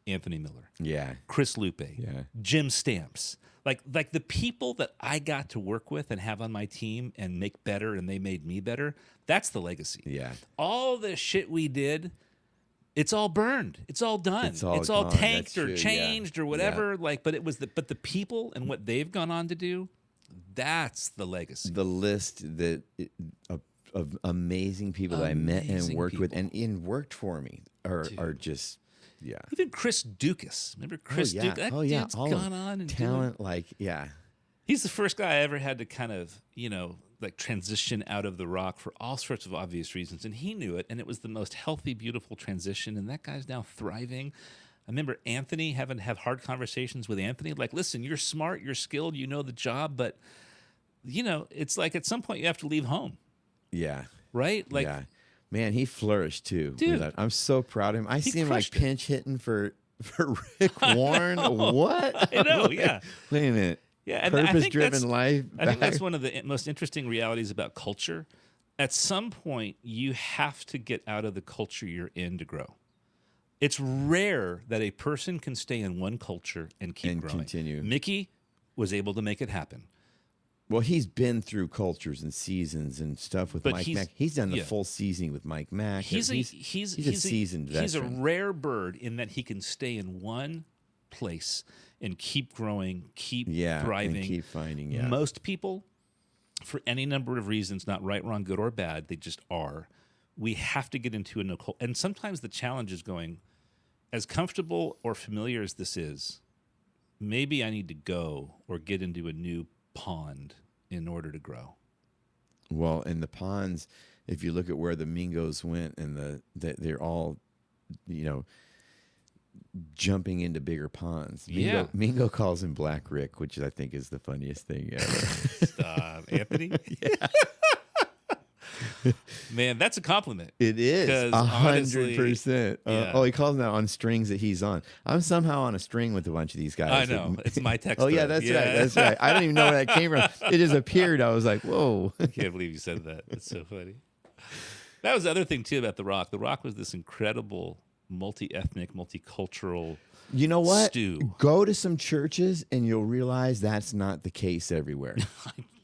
Anthony Miller. Yeah. Chris Lupe. Yeah. Jim Stamps. Like the people that I got to work with and have on my team and make better, and they made me better, that's the legacy. Yeah. All the shit we did, it's all burned. It's all done. It's all tanked or changed or whatever. Yeah. But it was the people and what they've gone on to do, That's the legacy. The list of amazing people that I met and Amazing worked with people. and worked for me are just, yeah. Even Chris Dukas. Remember Chris yeah. Dukas? That Oh, yeah. dude's All of gone on and talent, doing. yeah. He's the first guy I ever had to kind of, like transition out of the rock for all sorts of obvious reasons. And he knew it. And it was the most healthy, beautiful transition. And that guy's now thriving. I remember Anthony having to have hard conversations with Anthony. Like, listen, you're smart, you're skilled, you know the job. But, it's like at some point you have to leave home. Yeah. Right? Like, yeah. Man, he flourished too. Dude. I'm so proud of him. I see him like crushed it. pinch hitting for Rick Warren. What? I know, yeah. Wait a minute. Yeah, and I think Purpose-driven life. I think that's one of the most interesting realities about culture. At some point, you have to get out of the culture you're in to grow. It's rare that a person can stay in one culture and keep And growing. continue. Mickey was able to make it happen. Well, he's been through cultures and seasons and stuff with But Mike he's- Mack. He's done the yeah. full seasoning with Mike Mack. He's a seasoned veteran. He's a rare bird in that he can stay in one place and keep growing, keep thriving, and keep finding. Yeah, Most people, for any number of reasons, not right, wrong, good, or bad, they just are. We have to get into a new culture. And sometimes the challenge is going, as comfortable or familiar as this is, maybe I need to go or get into a new pond in order to grow. Well, in the ponds, if you look at where the Mingos went, and they're all, jumping into bigger ponds. Mingo calls him Black Rick, which I think is the funniest thing ever. Stop, Anthony. Man, that's a compliment. It is 100%. yeah. He calls him that on strings that he's on. I'm somehow on a string with a bunch of these guys. I know. It's my text. Oh yeah, thread. that's right. I don't even know where that came from. It just appeared. I was like, whoa. I can't believe you said that. It's so funny. That was the other thing too about The Rock. The Rock was this incredible multi-ethnic, multicultural You know what? stew. Go to some churches and you'll realize that's not the case everywhere.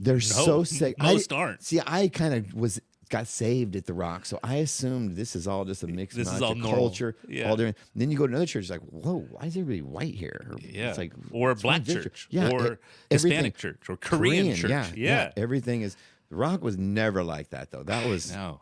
They're so sick. Most aren't. See, I kind of got saved at the Rock, so I assumed this is all just a mixed This is match all of normal. culture, Yeah. all different. And then you go to another church, it's like, whoa, why is everybody white here? Yeah. It's like, or a what's wrong black with this church. Yeah, Or everything. Hispanic church. Or Korean church. Yeah. Everything is. The Rock was never like that though. That was No.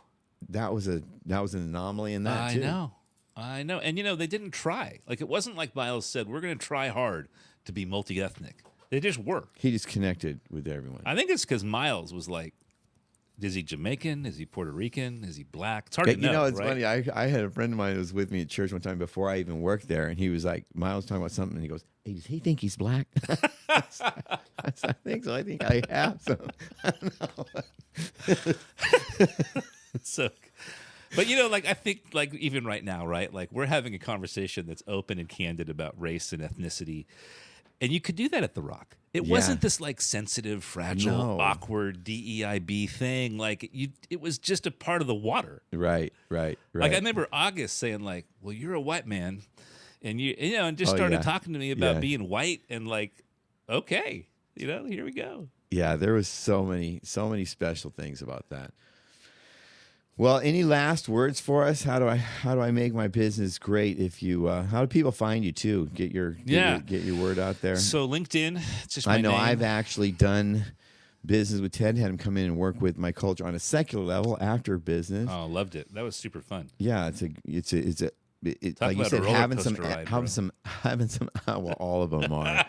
that was an anomaly in that I too. know. And they didn't try. Like, it wasn't like Miles said, we're going to try hard to be multi-ethnic. They just were. He just connected with everyone. I think it's because Miles was like, is he Jamaican? Is he Puerto Rican? Is he black? It's hard to know. It's right? funny. I had a friend of mine who was with me at church one time before I even worked there, and he was like, Miles talking about something, and he goes, "Hey, does he think he's black?" I said, I think so. I think I have some. I don't know. So, but I think even right now, right? Like, we're having a conversation that's open and candid about race and ethnicity. And you could do that at The Rock. It wasn't this sensitive, fragile, awkward DEIB thing. Like, it was just a part of the water. Right. Like, I remember August saying well, you're a white man. And and just started talking to me about being white and okay, here we go. Yeah, there was so many special things about that. Well, any last words for us? How do I make my business great? If you, how do people find you too? Get your word out there. So LinkedIn, it's just my I know name. I've actually done business with Ted. Had him come in and work with my culture on a secular level after business. Oh, loved it. That was super fun. Yeah, it's Talk like you about a said, roller having coaster ride, having some. Well, all of them are.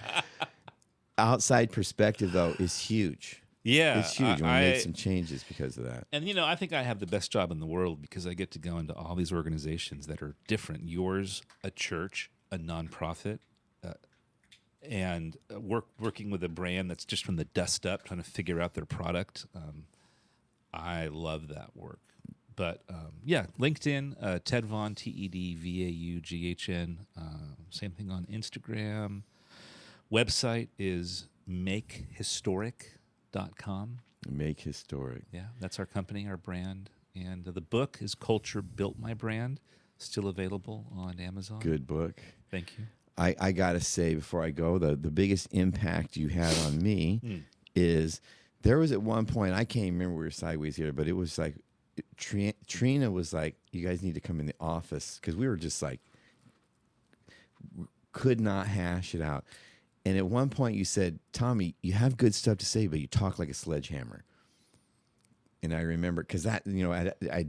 Outside perspective though is huge. Yeah, It's huge. We made some changes because of that. And I think I have the best job in the world because I get to go into all these organizations that are different. Yours, a church, a nonprofit, and working with a brand that's just from the dust up, trying to figure out their product. I love that work. But LinkedIn, Ted Vaughn, TEDVAUGHN. Same thing on Instagram. Website is makehistoric.com. Make historic. Yeah, that's our company, our brand. And the book is Culture Built My Brand, still available on Amazon. Good book. Thank you. I got to say before I go, the biggest impact you had on me is there was at one point, I can't remember we were sideways here, but it was like Trina was like, you guys need to come in the office because we were just could not hash it out. And at one point you said, Tommy, you have good stuff to say, but you talk like a sledgehammer. And I remember, because that, I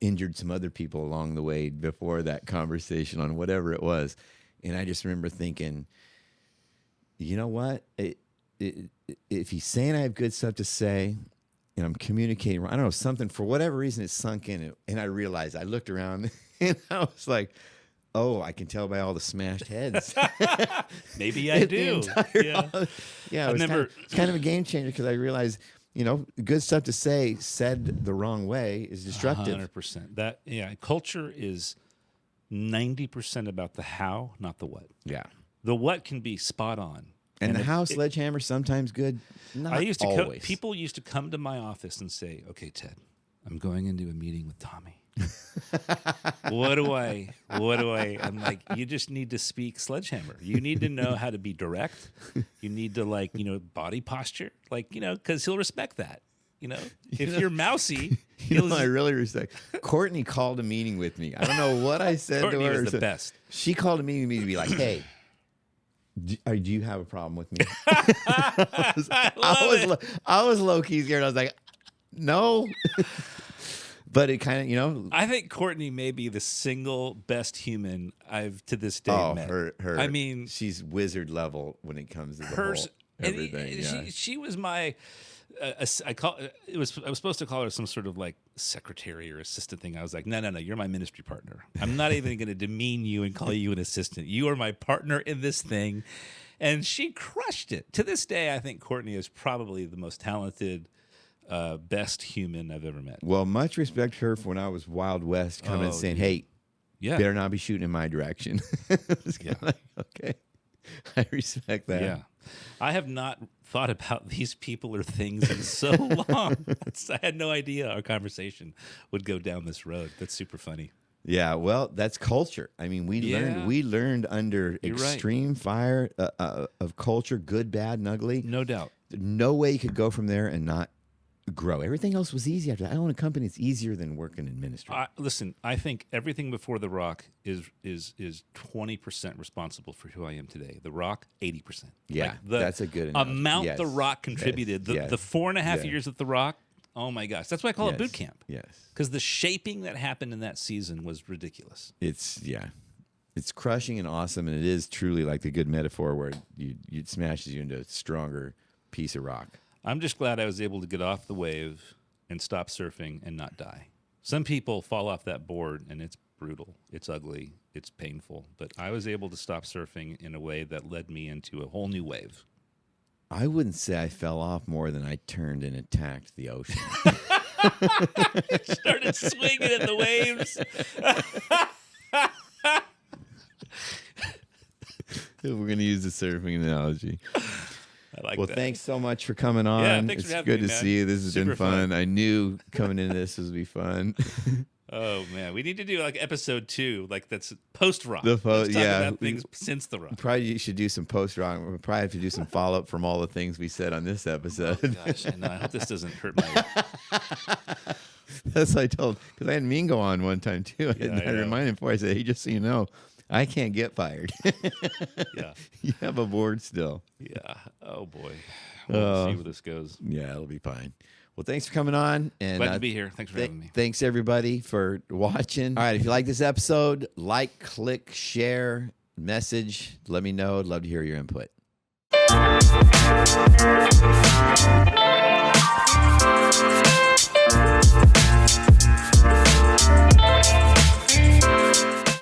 injured some other people along the way before that conversation on whatever it was. And I just remember thinking, you know what? If he's saying I have good stuff to say and I'm communicating, I don't know, something, for whatever reason, it sunk in. And I realized, I looked around and I was like, oh, I can tell by all the smashed heads. Maybe I do. Yeah, it was kind of a game changer, because I realized, good stuff to say said the wrong way is destructive. 100%. Culture is 90% about the how, not the what. Yeah. The what can be spot on. And the how sledgehammer sometimes good, not always. People used to come to my office and say, okay, Ted, I'm going into a meeting with Tommy. What do I? I'm like, you just need to speak sledgehammer. You need to know how to be direct. You need to body posture, because he'll respect that. If you're mousy, I really respect. Courtney called a meeting with me. I don't know what I said Courtney to her. Was the best. She called a meeting with me to be like, hey, do you have a problem with me? I was low key scared. I was like, no. But it kind of, I think Courtney may be the single best human I've to this day met. Her. I mean, she's wizard level when it comes to the whole everything. She was my. I was supposed to call her some sort of secretary or assistant thing. I was like, no, you're my ministry partner. I'm not even going to demean you and call you an assistant. You are my partner in this thing, and she crushed it. To this day, I think Courtney is probably the most talented, best human I've ever met. Well, much respect to her for when I was Wild West coming and saying, hey, better not be shooting in my direction. Okay. I respect that. Yeah. I have not thought about these people or things in so long. I had no idea our conversation would go down this road. That's super funny. Yeah, well, that's culture. I mean, we learned under extreme fire of culture, good, bad, and ugly. No doubt. No way you could go from there and not grow. Everything else was easy after that. I own a company that's easier than working in ministry. Listen, I think everything before The Rock is 20% responsible for who I am today. The Rock, 80%. Yeah, that's a good analogy. Amount The Rock contributed. The 4.5 years at The Rock, oh my gosh. That's why I call it boot camp. Yes. Because the shaping that happened in that season was ridiculous. It's crushing and awesome, and it is truly like the good metaphor where it smashes you into a stronger piece of rock. I'm just glad I was able to get off the wave and stop surfing and not die. Some people fall off that board and it's brutal, it's ugly, it's painful. But I was able to stop surfing in a way that led me into a whole new wave. I wouldn't say I fell off more than I turned and attacked the ocean. Started swinging in the waves. We're going to use the surfing analogy. I like well, that. Thanks so much for coming on. Yeah, thanks for having me, It's good to see you. This has been fun. I knew coming into this would be fun. Oh, man. We need to do episode 2, that's post-rock. About things since the rock. Probably should do some post-rock. We'll probably have to do some follow-up from all the things we said on this episode. Oh, gosh, I know. I hope this doesn't hurt my... That's what I told, because I had Mingo on one time, too. I reminded him before. I said, hey, just so you know, I can't get fired. Yeah. You have a board still. Yeah. Oh, boy. We'll see where this goes. Yeah, it'll be fine. Well, thanks for coming on. And glad to be here. Thanks for having me. Thanks, everybody, for watching. All right, if you like this episode, click, share, message. Let me know. I'd love to hear your input.